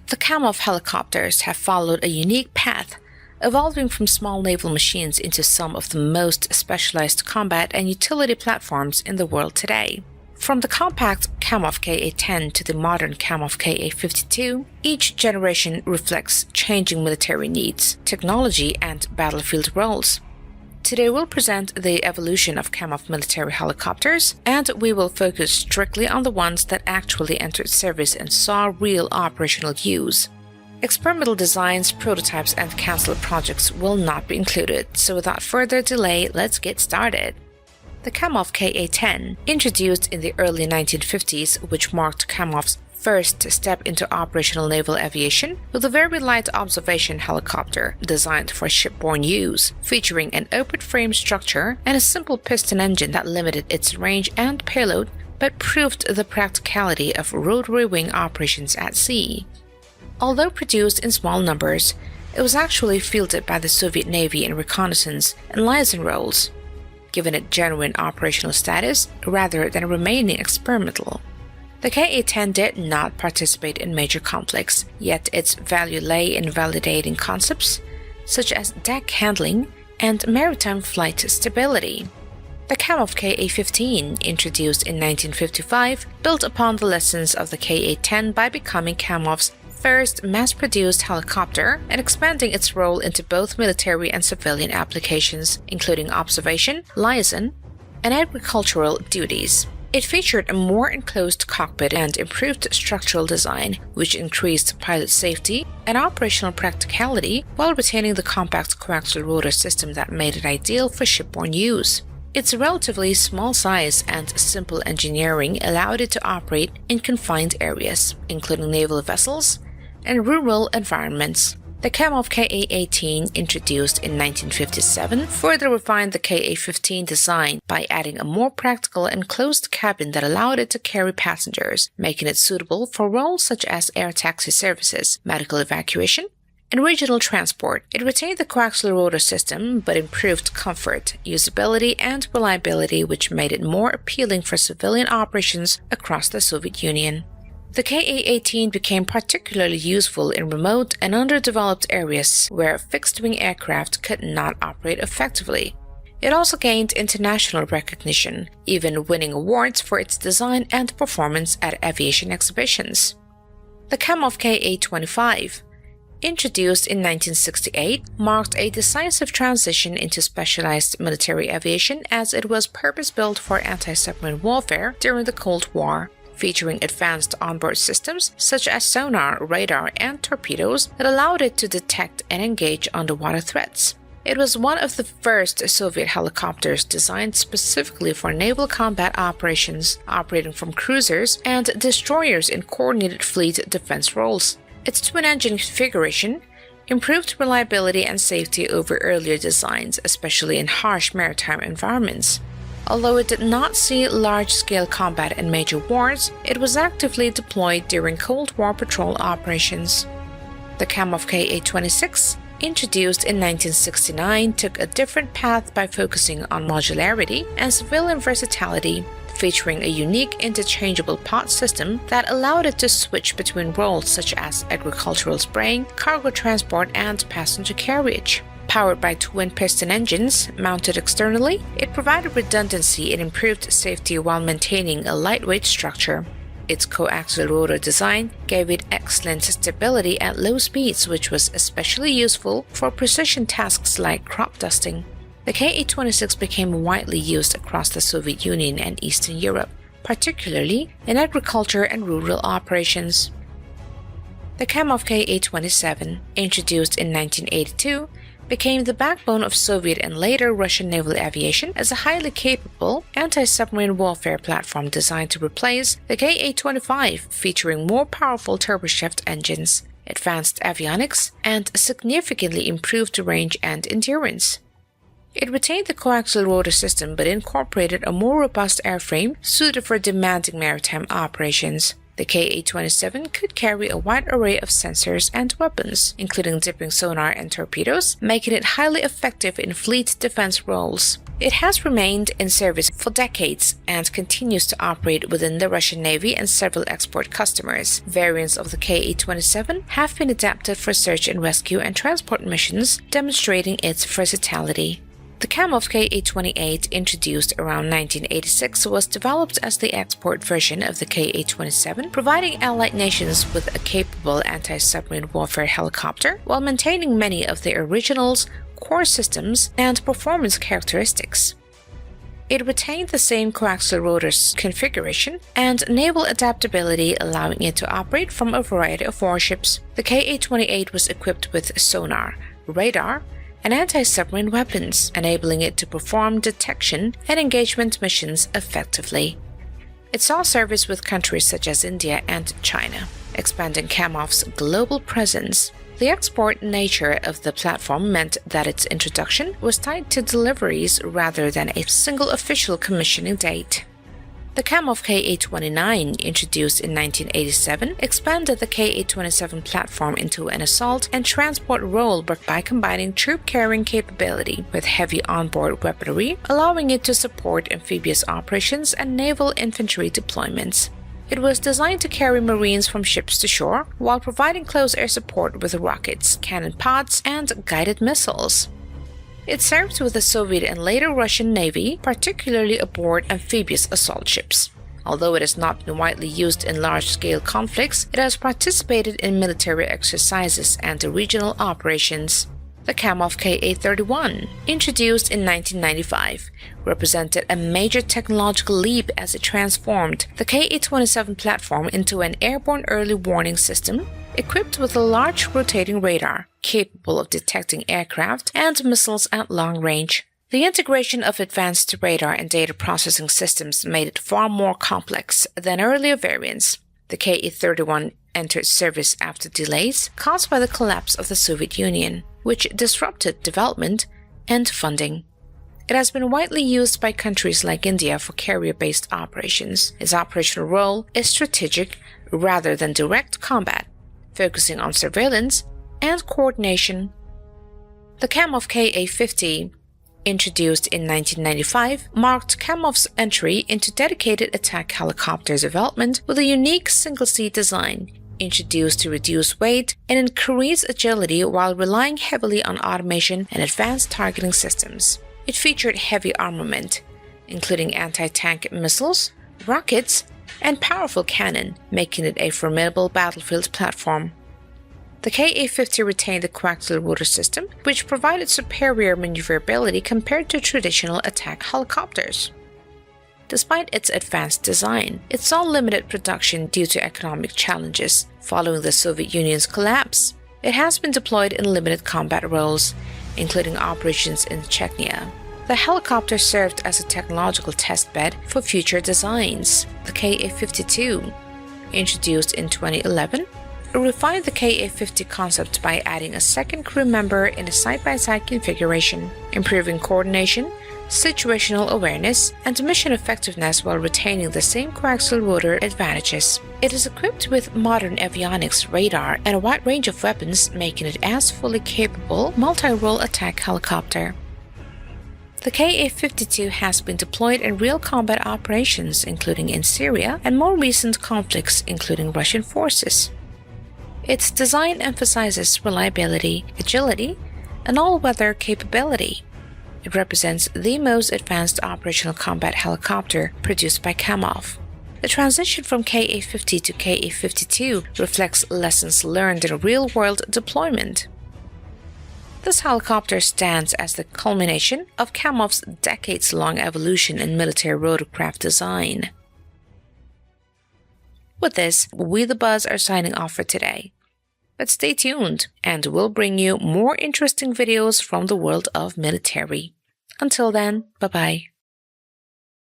The Kamov helicopters have followed a unique path, evolving from small naval machines into some of the most specialized combat and utility platforms in the world today. From the compact Kamov Ka-10 to the modern Kamov Ka-52, each generation reflects changing military needs, technology, and battlefield roles. Today we'll present the evolution of Kamov military helicopters, and we will focus strictly on the ones that actually entered service and saw real operational use. Experimental designs, prototypes, and canceled projects will not be included, so without further delay, let's get started. The Kamov Ka-10, introduced in the early 1950s, which marked Kamov's first step into operational naval aviation, was a very light observation helicopter designed for shipborne use, featuring an open-frame structure and a simple piston engine that limited its range and payload but proved the practicality of rotary wing operations at sea. Although produced in small numbers, it was actually fielded by the Soviet Navy in reconnaissance and liaison roles, giving it genuine operational status rather than remaining experimental. The Ka-10 did not participate in major conflicts, yet its value lay in validating concepts such as deck handling and maritime flight stability. The Kamov Ka-15, introduced in 1955, built upon the lessons of the Ka-10 by becoming Kamov's first mass-produced helicopter and expanding its role into both military and civilian applications, including observation, liaison, and agricultural duties. It featured a more enclosed cockpit and improved structural design, which increased pilot safety and operational practicality while retaining the compact coaxial rotor system that made it ideal for shipborne use. Its relatively small size and simple engineering allowed it to operate in confined areas, including naval vessels and rural environments. The Kamov Ka-18, introduced in 1957, further refined the Ka-15 design by adding a more practical and closed cabin that allowed it to carry passengers, making it suitable for roles such as air taxi services, medical evacuation, and regional transport. It retained the coaxial rotor system but improved comfort, usability, and reliability, which made it more appealing for civilian operations across the Soviet Union. The Ka-18 became particularly useful in remote and underdeveloped areas where fixed-wing aircraft could not operate effectively. It also gained international recognition, even winning awards for its design and performance at aviation exhibitions. The Kamov Ka-25, introduced in 1968, marked a decisive transition into specialized military aviation as it was purpose-built for anti-submarine warfare during the Cold War, featuring advanced onboard systems such as sonar, radar, and torpedoes that allowed it to detect and engage underwater threats. It was one of the first Soviet helicopters designed specifically for naval combat operations, operating from cruisers and destroyers in coordinated fleet defense roles. Its twin-engine configuration improved reliability and safety over earlier designs, especially in harsh maritime environments. Although it did not see large-scale combat in major wars, it was actively deployed during Cold War patrol operations. The Kamov Ka-26, introduced in 1969, took a different path by focusing on modularity and civilian versatility, featuring a unique interchangeable pod system that allowed it to switch between roles such as agricultural spraying, cargo transport, and passenger carriage. Powered by twin-piston engines mounted externally, it provided redundancy and improved safety while maintaining a lightweight structure. Its coaxial rotor design gave it excellent stability at low speeds, which was especially useful for precision tasks like crop dusting. The Ka-26 became widely used across the Soviet Union and Eastern Europe, particularly in agriculture and rural operations. The Kamov Ka-27, introduced in 1982, became the backbone of Soviet and later Russian naval aviation as a highly capable anti-submarine warfare platform designed to replace the Ka-25, featuring more powerful turboshaft engines, advanced avionics, and significantly improved range and endurance. It retained the coaxial rotor system but incorporated a more robust airframe suited for demanding maritime operations. The Ka-27 could carry a wide array of sensors and weapons, including dipping sonar and torpedoes, making it highly effective in fleet defense roles. It has remained in service for decades and continues to operate within the Russian Navy and several export customers. Variants of the Ka-27 have been adapted for search and rescue and transport missions, demonstrating its versatility. The Kamov Ka-28, introduced around 1986, was developed as the export version of the Ka-27, providing allied nations with a capable anti-submarine warfare helicopter while maintaining many of the original's core systems and performance characteristics. It retained the same coaxial rotor configuration and naval adaptability, allowing it to operate from a variety of warships. The Ka-28 was equipped with sonar, radar, and anti-submarine weapons, enabling it to perform detection and engagement missions effectively. It saw service with countries such as India and China, expanding Kamov's global presence. The export nature of the platform meant that its introduction was tied to deliveries rather than a single official commissioning date. The Kamov Ka-29, introduced in 1987, expanded the Ka-27 platform into an assault and transport role by combining troop-carrying capability with heavy onboard weaponry, allowing it to support amphibious operations and naval infantry deployments. It was designed to carry Marines from ships to shore, while providing close air support with rockets, cannon pods, and guided missiles. It served with the Soviet and later Russian Navy, particularly aboard amphibious assault ships. Although it has not been widely used in large-scale conflicts, it has participated in military exercises and regional operations. The Kamov Ka-31, introduced in 1995, represented a major technological leap as it transformed the Ka-27 platform into an airborne early warning system equipped with a large rotating radar capable of detecting aircraft and missiles at long range. The integration of advanced radar and data processing systems made it far more complex than earlier variants. The Ka-31 entered service after delays caused by the collapse of the Soviet Union, which disrupted development and funding. It has been widely used by countries like India for carrier-based operations. Its operational role is strategic rather than direct combat, focusing on surveillance and coordination. The Kamov Ka-50, introduced in 1995, marked Kamov's entry into dedicated attack helicopter development with a unique single-seat design, introduced to reduce weight and increase agility while relying heavily on automation and advanced targeting systems. It featured heavy armament, including anti-tank missiles, rockets, and powerful cannon, making it a formidable battlefield platform. The Ka-50 retained the coaxial rotor system, which provided superior maneuverability compared to traditional attack helicopters. Despite its advanced design, it saw limited production due to economic challenges following the Soviet Union's collapse. It has been deployed in limited combat roles, including operations in Chechnya. The helicopter served as a technological testbed for future designs. The Ka-52, introduced in 2011, refined the Ka-50 concept by adding a second crew member in a side-by-side configuration, improving coordination, situational awareness, and mission effectiveness while retaining the same coaxial rotor advantages. It is equipped with modern avionics, radar, and a wide range of weapons, making it as fully capable multi-role attack helicopter. The Ka-52 has been deployed in real combat operations, including in Syria and more recent conflicts, including Russian forces. Its design emphasizes reliability, agility, and all-weather capability. It represents the most advanced operational combat helicopter produced by Camov. The transition from Ka-50 to Ka-52 reflects lessons learned in real-world deployment. This helicopter stands as the culmination of Kamov's decades-long evolution in military rotorcraft design. With this, we the Buzz are signing off for today. But stay tuned, and we'll bring you more interesting videos from the world of military. Until then, bye-bye.